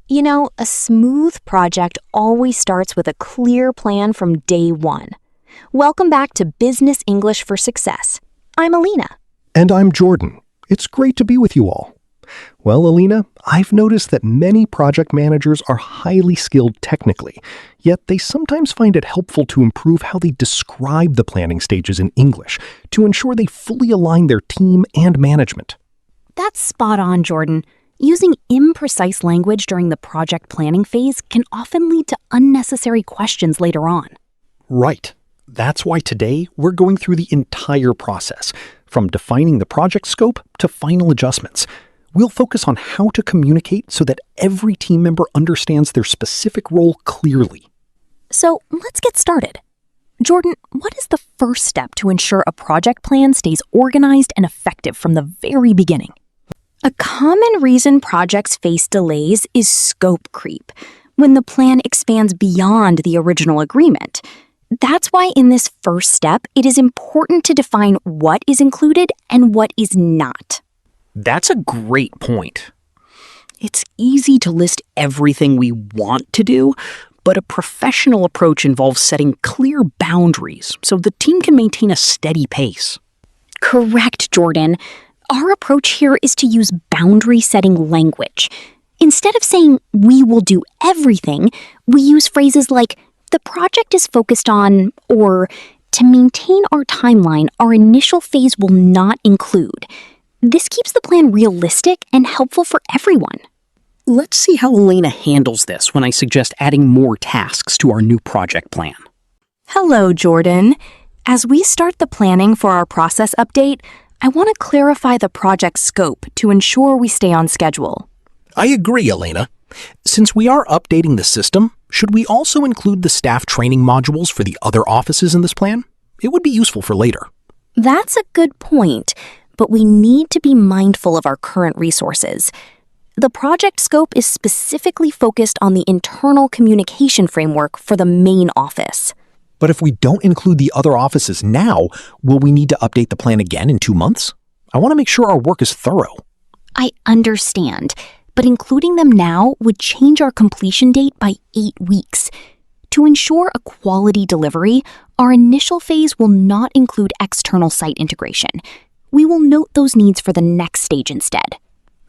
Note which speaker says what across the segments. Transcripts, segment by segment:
Speaker 1: You know, a smooth project always starts with a clear plan from day one. Welcome back to Business English for Success. I'm Elena.
Speaker 2: And I'm Jordan. It's great to be with you all. Well, Elena, I've noticed that many project managers are highly skilled technically, yet they sometimes find it helpful to improve how they describe the planning stages in English to ensure they fully align their team and management.
Speaker 1: That's spot on, Jordan. Using imprecise language during the project planning phase can often lead to unnecessary questions later on.
Speaker 2: Right. That's why today we're going through the entire process, from defining the project scope to final adjustments. We'll focus on how to communicate so that every team member understands their specific role clearly.
Speaker 1: So let's get started. Jordan, what is the first step to ensure a project plan stays organized and effective from the very beginning? A common reason projects face delays is scope creep, when the plan expands beyond the original agreement. That's why in this first step, it is important to define what is included and what is not.
Speaker 3: That's a great point. It's easy to list everything we want to do, but a professional approach involves setting clear boundaries so the team can maintain a steady pace.
Speaker 1: Correct, Jordan. Our approach here is to use boundary-setting language. Instead of saying, "we will do everything," we use phrases like, "the project is focused on," or, "to maintain our timeline, our initial phase will not include." This keeps the plan realistic and helpful for everyone.
Speaker 3: Let's see how Elena handles this when I suggest adding more tasks to our new project plan.
Speaker 1: Hello, Jordan. As we start the planning for our process update, I want to clarify the project scope to ensure we stay on schedule.
Speaker 4: I agree, Elena. Since we are updating the system, should we also include the staff training modules for the other offices in this plan? It would be useful for later.
Speaker 1: That's a good point, but we need to be mindful of our current resources. The project scope is specifically focused on the internal communication framework for the main office.
Speaker 4: But if we don't include the other offices now, will we need to update the plan again in 2 months? I want to make sure our work is thorough.
Speaker 1: I understand, but including them now would change our completion date by 8 weeks. To ensure a quality delivery, our initial phase will not include external site integration. We will note those needs for the next stage instead.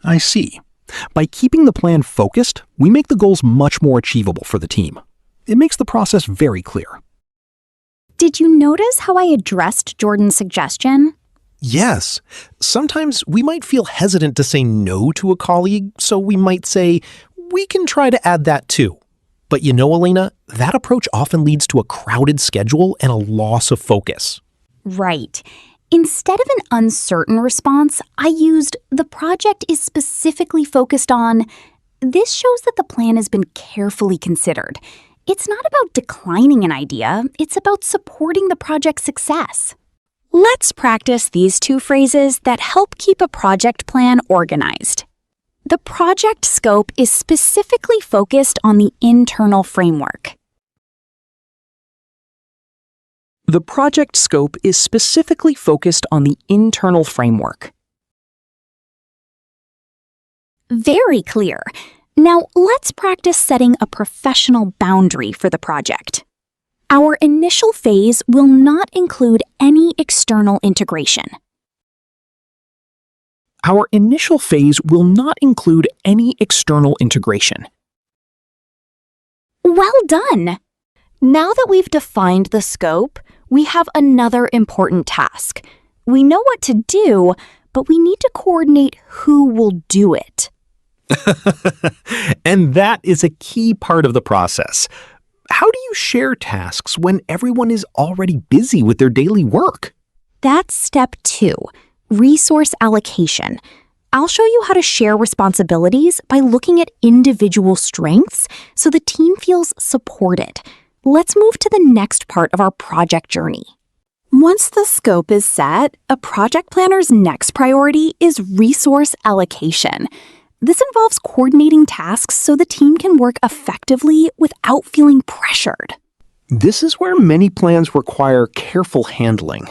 Speaker 4: I see. By keeping the plan focused, we make the goals much more achievable for the team. It makes the process very clear.
Speaker 1: Did you notice how I addressed Jordan's suggestion?
Speaker 4: Yes. Sometimes we might feel hesitant to say no to a colleague, so we might say, "we can try to add that too." But you know, Elena, that approach often leads to a crowded schedule and a loss of focus.
Speaker 1: Right. Instead of an uncertain response, I used, "the project is specifically focused on." This shows that the plan has been carefully considered. It's not about declining an idea, it's about supporting the project's success. Let's practice these two phrases that help keep a project plan organized. The project scope is specifically focused on the internal framework.
Speaker 3: The project scope is specifically focused on the internal framework.
Speaker 1: Very clear. Now let's practice setting a professional boundary for the project. Our initial phase will not include any external integration.
Speaker 3: Our initial phase will not include any external integration.
Speaker 1: Well done! Now that we've defined the scope, we have another important task. We know what to do, but we need to coordinate who will do it.
Speaker 4: And that is a key part of the process. How do you share tasks when everyone is already busy with their daily work?
Speaker 1: That's step 2, resource allocation. I'll show you how to share responsibilities by looking at individual strengths so the team feels supported. Let's move to the next part of our project journey. Once the scope is set, a project planner's next priority is resource allocation. This involves coordinating tasks so the team can work effectively without feeling pressured.
Speaker 4: This is where many plans require careful handling.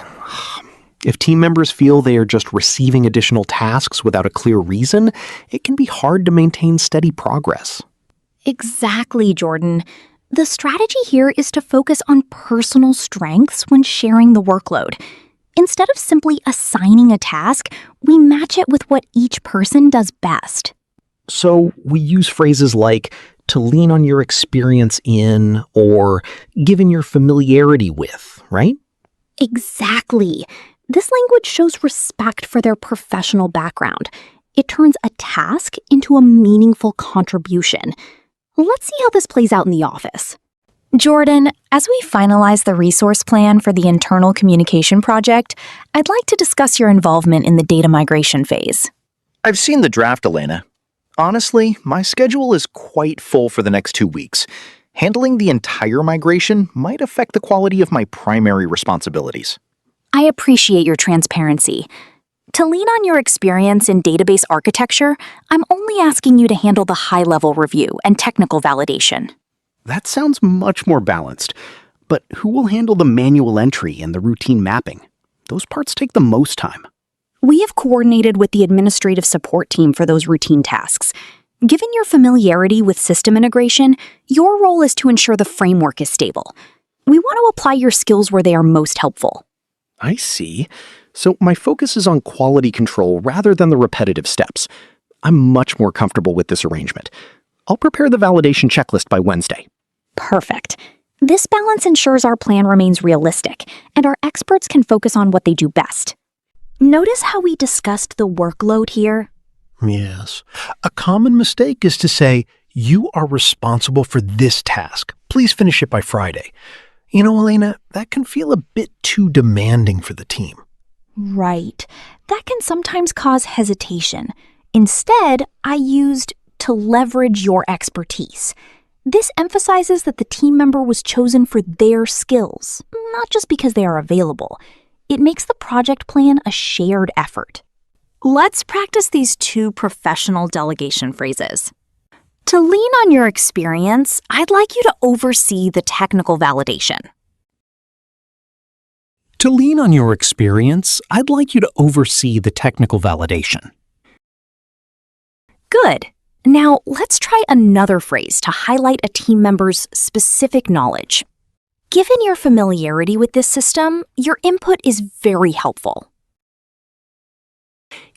Speaker 4: If team members feel they are just receiving additional tasks without a clear reason, it can be hard to maintain steady progress.
Speaker 1: Exactly, Jordan. The strategy here is to focus on personal strengths when sharing the workload. Instead of simply assigning a task, we match it with what each person does best.
Speaker 3: So we use phrases like to lean on your experience in or given your familiarity with, right?
Speaker 1: Exactly. This language shows respect for their professional background. It turns a task into a meaningful contribution. Let's see how this plays out in the office. Jordan, as we finalize the resource plan for the internal communication project, I'd like to discuss your involvement in the data migration phase.
Speaker 5: I've seen the draft, Elena. Honestly, my schedule is quite full for the next 2 weeks. Handling the entire migration might affect the quality of my primary responsibilities.
Speaker 1: I appreciate your transparency. To lean on your experience in database architecture, I'm only asking you to handle the high-level review and technical validation.
Speaker 6: That sounds much more balanced. But who will handle the manual entry and the routine mapping? Those parts take the most time.
Speaker 1: We have coordinated with the administrative support team for those routine tasks. Given your familiarity with system integration, your role is to ensure the framework is stable. We want to apply your skills where they are most helpful.
Speaker 6: I see. So my focus is on quality control rather than the repetitive steps. I'm much more comfortable with this arrangement. I'll prepare the validation checklist by Wednesday.
Speaker 1: Perfect. This balance ensures our plan remains realistic, and our experts can focus on what they do best. Notice how we discussed the workload here?
Speaker 2: Yes. A common mistake is to say, you are responsible for this task. Please finish it by Friday. You know, Elena, that can feel a bit too demanding for the team.
Speaker 1: Right. That can sometimes cause hesitation. Instead, I used to leverage your expertise. This emphasizes that the team member was chosen for their skills, not just because they are available. It makes the project plan a shared effort. Let's practice these 2 professional delegation phrases. To lean on your experience, I'd like you to oversee the technical validation.
Speaker 3: To lean on your experience, I'd like you to oversee the technical validation.
Speaker 1: Good. Now, let's try another phrase to highlight a team member's specific knowledge. Given your familiarity with this system, your input is very helpful.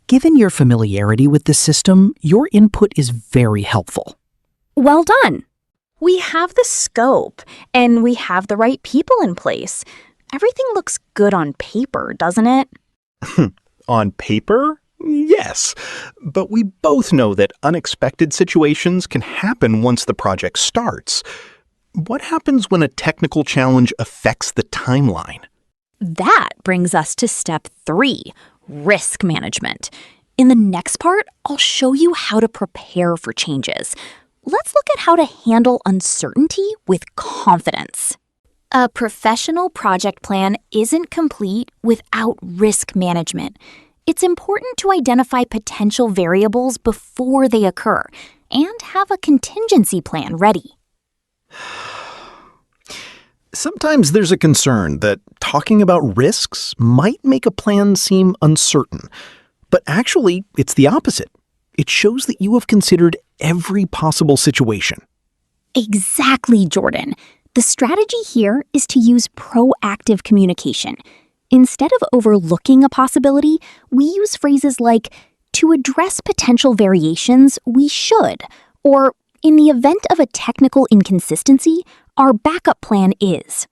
Speaker 3: Given your familiarity with this system, your input is very helpful.
Speaker 1: Well done. We have the scope, and we have the right people in place. Everything looks good on paper, doesn't it?
Speaker 2: On paper? Yes. But we both know that unexpected situations can happen once the project starts. What happens when a technical challenge affects the timeline?
Speaker 1: That brings us to step 3, risk management. In the next part, I'll show you how to prepare for changes. Let's look at how to handle uncertainty with confidence. A professional project plan isn't complete without risk management. It's important to identify potential variables before they occur and have a contingency plan ready.
Speaker 4: Sometimes there's a concern that talking about risks might make a plan seem uncertain. But actually, it's the opposite. It shows that you have considered every possible situation.
Speaker 1: Exactly, Jordan. The strategy here is to use proactive communication. Instead of overlooking a possibility, we use phrases like, to address potential variations, we should, or in the event of a technical inconsistency, our backup plan is.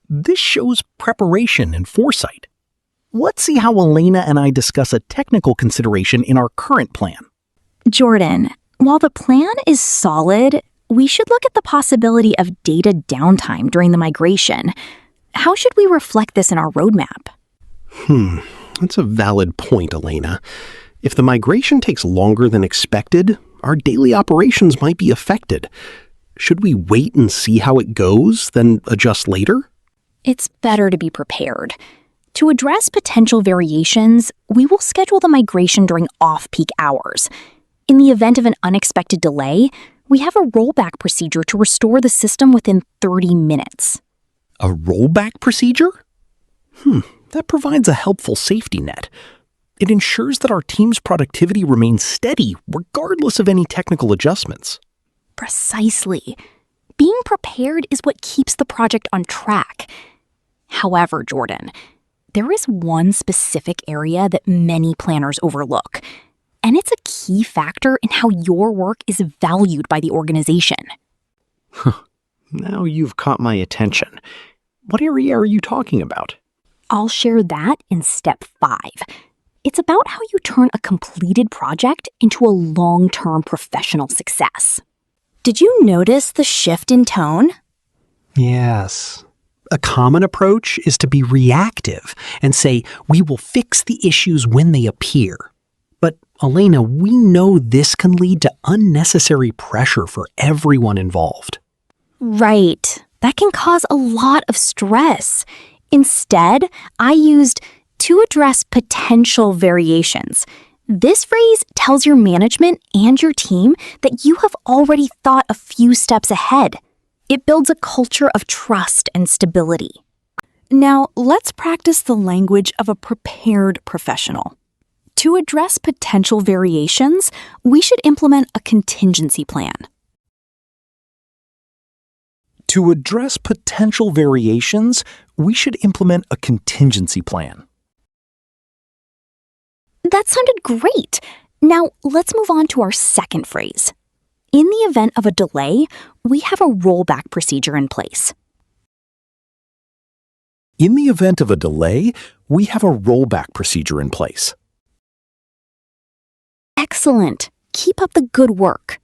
Speaker 3: This shows preparation and foresight. Let's see how Elena and I discuss a technical consideration in our current plan.
Speaker 1: Jordan, while the plan is solid, we should look at the possibility of data downtime during the migration. How should we reflect this in our roadmap?
Speaker 6: That's a valid point, Elena. If the migration takes longer than expected, our daily operations might be affected. Should we wait and see how it goes, then adjust later?
Speaker 1: It's better to be prepared. To address potential variations, we will schedule the migration during off-peak hours. In the event of an unexpected delay, we have a rollback procedure to restore the system within 30 minutes.
Speaker 3: A rollback procedure? That provides a helpful safety net.
Speaker 4: It ensures that our team's productivity remains steady regardless of any technical adjustments.
Speaker 1: Precisely. Being prepared is what keeps the project on track. However, Jordan, there is one specific area that many planners overlook, and it's a key factor in how your work is valued by the organization.
Speaker 6: Now you've caught my attention. What area are you talking about?
Speaker 1: I'll share that in step 5. It's about how you turn a completed project into a long-term professional success. Did you notice the shift in tone?
Speaker 6: Yes. A common approach is to be reactive and say, we will fix the issues when they appear. But, Elena, we know this can lead to unnecessary pressure for everyone involved.
Speaker 1: Right. That can cause a lot of stress. Instead, I used to address potential variations. This phrase tells your management and your team that you have already thought a few steps ahead. It builds a culture of trust and stability. Now, let's practice the language of a prepared professional. To address potential variations, we should implement a contingency plan.
Speaker 4: To address potential variations, we should implement a contingency plan.
Speaker 1: That sounded great. Now, let's move on to our second phrase. In the event of a delay, we have a rollback procedure in place.
Speaker 4: In the event of a delay, we have a rollback procedure in place.
Speaker 1: Excellent. Keep up the good work.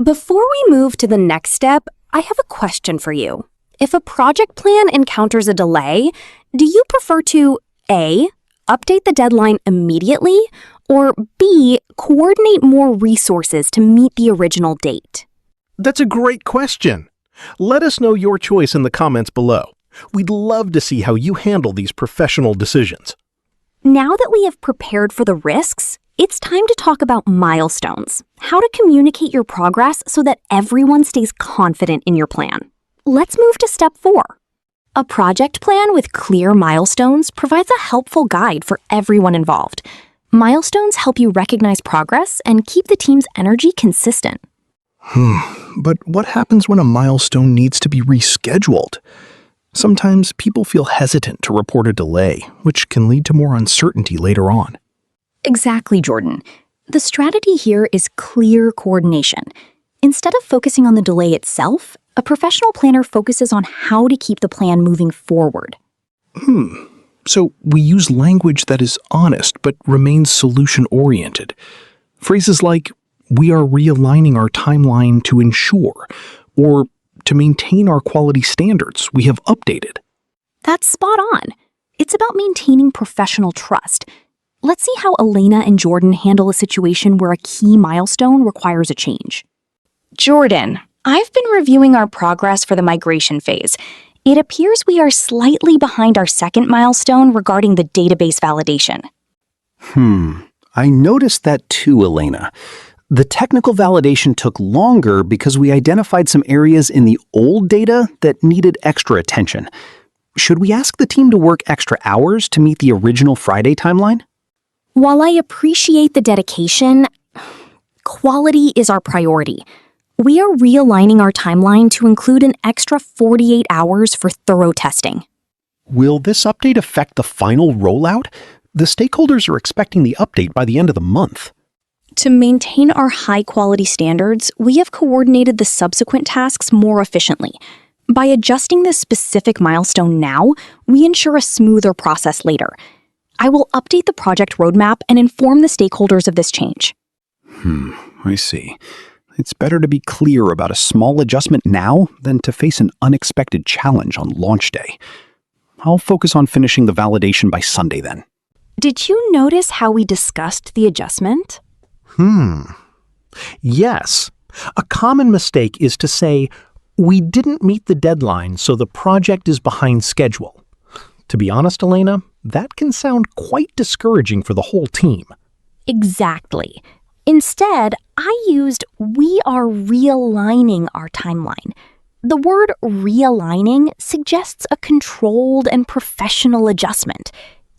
Speaker 1: Before we move to the next step, I have a question for you. If a project plan encounters a delay, do you prefer to A, update the deadline immediately, or B, coordinate more resources to meet the original date?
Speaker 4: That's a great question. Let us know your choice in the comments below. We'd love to see how you handle these professional decisions.
Speaker 1: Now that we have prepared for the risks, it's time to talk about milestones, how to communicate your progress so that everyone stays confident in your plan. Let's move to step 4. A project plan with clear milestones provides a helpful guide for everyone involved. Milestones help you recognize progress and keep the team's energy consistent.
Speaker 2: But what happens when a milestone needs to be rescheduled? Sometimes people feel hesitant to report a delay, which can lead to more uncertainty later on.
Speaker 1: Exactly, Jordan. The strategy here is clear coordination. Instead of focusing on the delay itself, a professional planner focuses on how to keep the plan moving forward.
Speaker 2: So we use language that is honest but remains solution-oriented. Phrases like, we are realigning our timeline to ensure, or to maintain our quality standards we have updated.
Speaker 1: That's spot on. It's about maintaining professional trust. Let's see how Elena and Jordan handle a situation where a key milestone requires a change. Jordan, I've been reviewing our progress for the migration phase. It appears we are slightly behind our second milestone regarding the database validation.
Speaker 6: I noticed that too, Elena. The technical validation took longer because we identified some areas in the old data that needed extra attention. Should we ask the team to work extra hours to meet the original Friday timeline?
Speaker 1: While I appreciate the dedication, quality is our priority. We are realigning our timeline to include an extra 48 hours for thorough testing.
Speaker 2: Will this update affect the final rollout? The stakeholders are expecting the update by the end of the month.
Speaker 1: To maintain our high-quality standards, we have coordinated the subsequent tasks more efficiently. By adjusting this specific milestone now, we ensure a smoother process later. I will update the project roadmap and inform the stakeholders of this change.
Speaker 2: I see. It's better to be clear about a small adjustment now than to face an unexpected challenge on launch day. I'll focus on finishing the validation by Sunday then.
Speaker 1: Did you notice how we discussed the adjustment?
Speaker 4: Yes. A common mistake is to say, we didn't meet the deadline, so the project is behind schedule. To be honest, Elena, that can sound quite discouraging for the whole team.
Speaker 1: Exactly. Instead, I used we are realigning our timeline. The word realigning suggests a controlled and professional adjustment.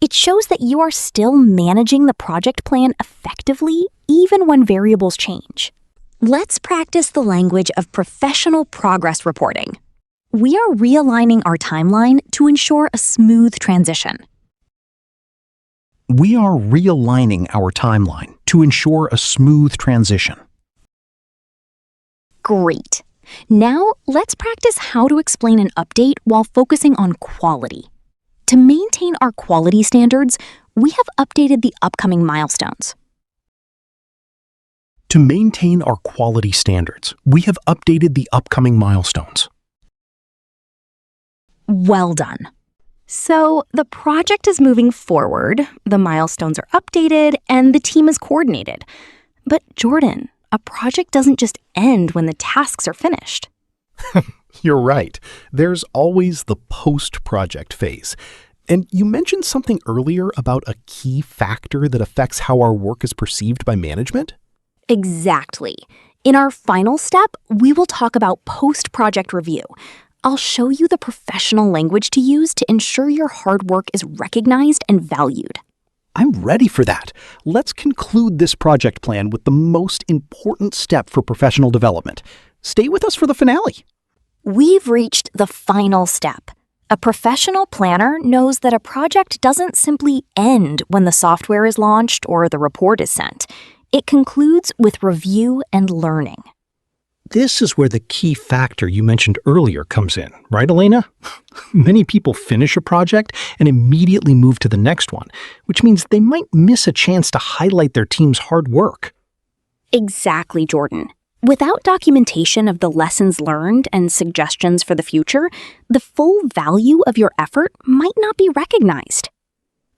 Speaker 1: It shows that you are still managing the project plan effectively, even when variables change. Let's practice the language of professional progress reporting. We are realigning our timeline to ensure a smooth transition.
Speaker 3: We are realigning our timeline to ensure a smooth transition.
Speaker 1: Great. Now, let's practice how to explain an update while focusing on quality. To maintain our quality standards, we have updated the upcoming milestones.
Speaker 3: To maintain our quality standards, we have updated the upcoming milestones.
Speaker 1: Well done. So, the project is moving forward, the milestones are updated, and the team is coordinated. But Jordan, a project doesn't just end when the tasks are finished.
Speaker 2: You're right. There's always the post-project phase. And you mentioned something earlier about a key factor that affects how our work is perceived by management?
Speaker 1: Exactly. In our final step, we will talk about post-project review. I'll show you the professional language to use to ensure your hard work is recognized and valued.
Speaker 3: I'm ready for that. Let's conclude this project plan with the most important step for professional development. Stay with us for the finale.
Speaker 1: We've reached the final step. A professional planner knows that a project doesn't simply end when the software is launched or the report is sent. It concludes with review and learning.
Speaker 3: This is where the key factor you mentioned earlier comes in, right, Elena? Many people finish a project and immediately move to the next one, which means they might miss a chance to highlight their team's hard work.
Speaker 1: Exactly, Jordan. Without documentation of the lessons learned and suggestions for the future, the full value of your effort might not be recognized.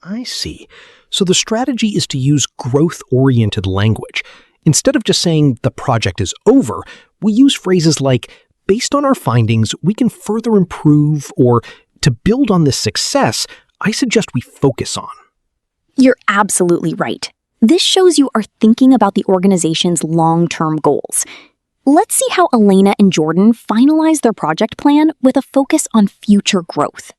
Speaker 3: I see. So the strategy is to use growth-oriented language. Instead of just saying the project is over, we use phrases like, based on our findings, we can further improve, or to build on this success, I suggest we focus on.
Speaker 1: You're absolutely right. This shows you are thinking about the organization's long-term goals. Let's see how Elena and Jordan finalize their project plan with a focus on future growth.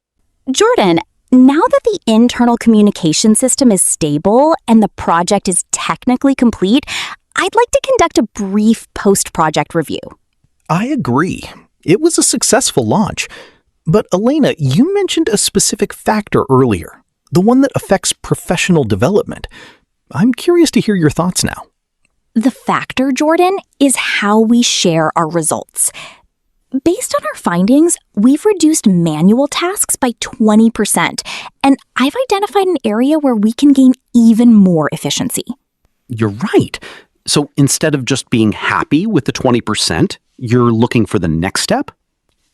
Speaker 1: Jordan, now that the internal communication system is stable and the project is technically complete, I'd like to conduct a brief post-project review.
Speaker 4: I agree. It was a successful launch. But Elena, you mentioned a specific factor earlier, the one that affects professional development. I'm curious to hear your thoughts now.
Speaker 1: The factor, Jordan, is how we share our results. Based on our findings, we've reduced manual tasks by 20%, and I've identified an area where we can gain even more efficiency.
Speaker 3: You're right. So instead of just being happy with the 20%, you're looking for the next step?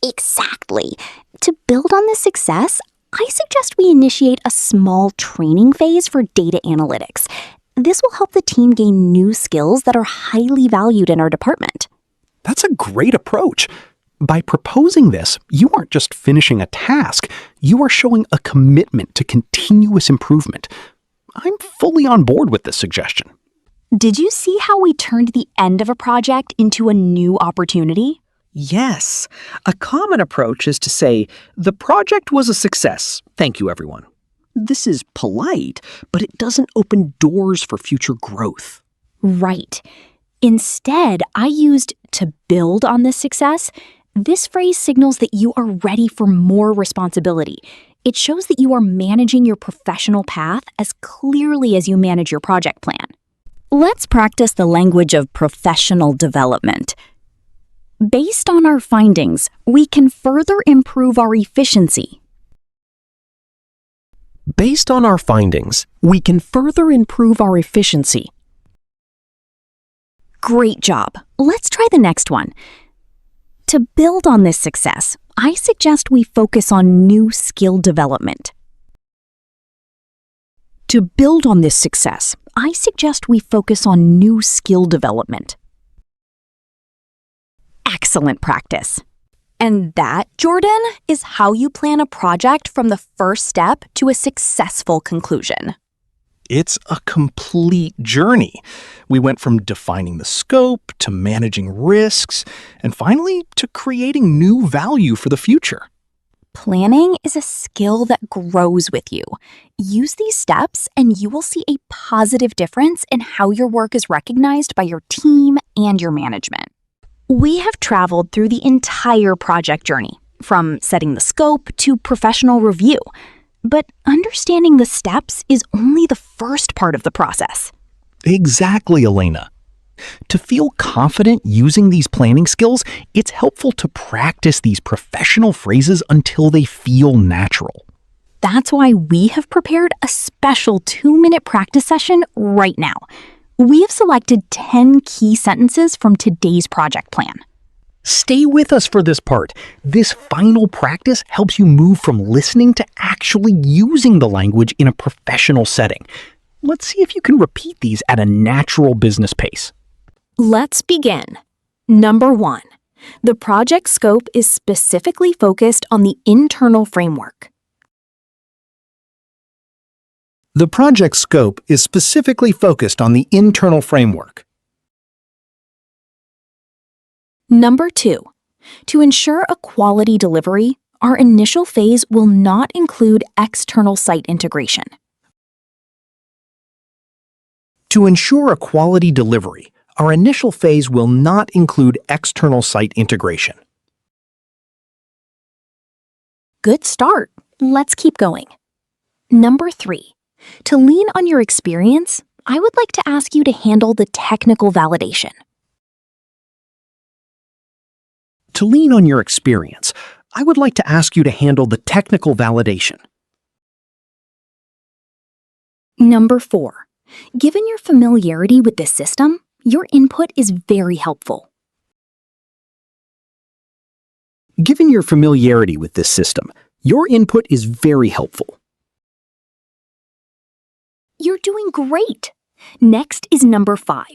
Speaker 1: Exactly. To build on this success, I suggest we initiate a small training phase for data analytics. This will help the team gain new skills that are highly valued in our department.
Speaker 3: That's a great approach. By proposing this, you aren't just finishing a task, you are showing a commitment to continuous improvement. I'm fully on board with this suggestion.
Speaker 1: Did you see how we turned the end of a project into a new opportunity?
Speaker 7: Yes. A common approach is to say, the project was a success. Thank you, everyone. This is polite, but it doesn't open doors for future growth.
Speaker 1: Right. Instead, I used to build on this success. This phrase signals that you are ready for more responsibility. It shows that you are managing your professional path as clearly as you manage your project plan. Let's practice the language of professional development. Based on our findings, we can further improve our efficiency.
Speaker 4: Based on our findings, we can further improve our efficiency.
Speaker 1: Great job. Let's try the next one. To build on this success, I suggest we focus on new skill development. To build on this success, I suggest we focus on new skill development. Excellent practice. And that, Jordan, is how you plan a project from the first step to a successful conclusion.
Speaker 2: It's a complete journey. We went from defining the scope to managing risks, and finally to creating new value for the future.
Speaker 1: Planning is a skill that grows with you. Use these steps and you will see a positive difference in how your work is recognized by your team and your management. We have traveled through the entire project journey, from setting the scope to professional review. But understanding the steps is only the first part of the process.
Speaker 5: Exactly, Elena. To feel confident using these planning skills, it's helpful to practice these professional phrases until they feel natural.
Speaker 1: That's why we have prepared a special 2-minute practice session right now. We have selected 10 key sentences from today's project plan.
Speaker 3: Stay with us for this part. This final practice helps you move from listening to actually using the language in a professional setting. Let's see if you can repeat these at a natural business pace.
Speaker 1: Let's begin. Number 1. The project scope is specifically focused on the internal framework.
Speaker 5: The project scope is specifically focused on the internal framework.
Speaker 1: Number 2. To ensure a quality delivery, our initial phase will not include external site integration.
Speaker 5: To ensure a quality delivery, our initial phase will not include external site integration.
Speaker 1: Good start. Let's keep going. Number 3. To lean on your experience, I would like to ask you to handle the technical validation.
Speaker 3: To lean on your experience, I would like to ask you to handle the technical validation.
Speaker 1: Number 4. Given your familiarity with this system, your input is very helpful.
Speaker 3: Given your familiarity with this system, your input is very helpful.
Speaker 1: You're doing great. Next is number 5.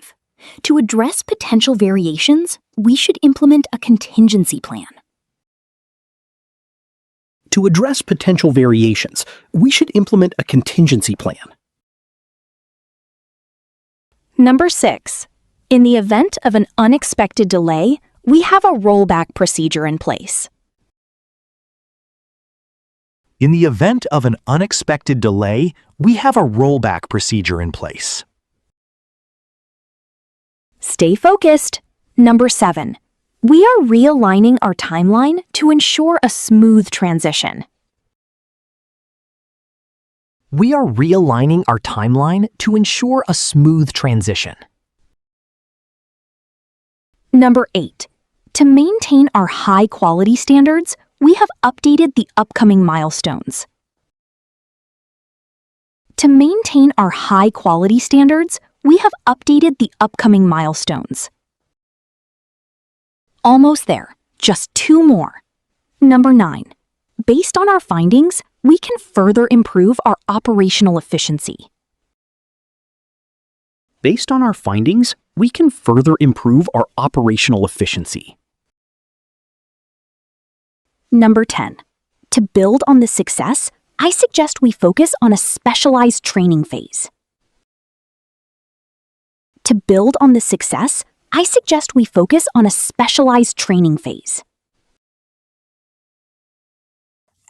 Speaker 1: To address potential variations, we should implement a contingency plan.
Speaker 3: To address potential variations, we should implement a contingency plan.
Speaker 1: Number 6. In the event of an unexpected delay, we have a rollback procedure in place.
Speaker 5: In the event of an unexpected delay, we have a rollback procedure in place.
Speaker 1: Stay focused. Number 7. We are realigning our timeline to ensure a smooth transition.
Speaker 3: We are realigning our timeline to ensure a smooth transition.
Speaker 1: Number 8. To maintain our high quality standards, we have updated the upcoming milestones. To maintain our high quality standards, we have updated the upcoming milestones. Almost there, just 2 more. Number 9. Based on our findings, we can further improve our operational efficiency.
Speaker 3: Based on our findings, we can further improve our operational efficiency.
Speaker 1: Number 10. To build on this success, I suggest we focus on a specialized training phase. To build on this success, I suggest we focus on a specialized training phase.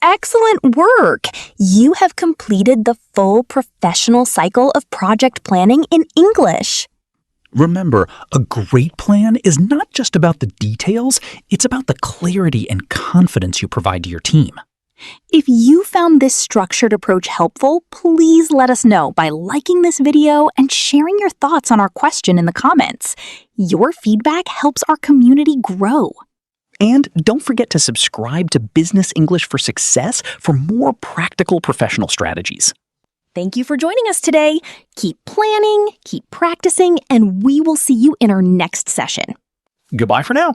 Speaker 1: Excellent work! You have completed the full professional cycle of project planning in English.
Speaker 3: Remember, a great plan is not just about the details, it's about the clarity and confidence you provide to your team.
Speaker 1: If you found this structured approach helpful, please let us know by liking this video and sharing your thoughts on our question in the comments. Your feedback helps our community grow.
Speaker 3: And don't forget to subscribe to Business English for Success for more practical professional strategies.
Speaker 1: Thank you for joining us today. Keep planning, keep practicing, and we will see you in our next session.
Speaker 3: Goodbye for now.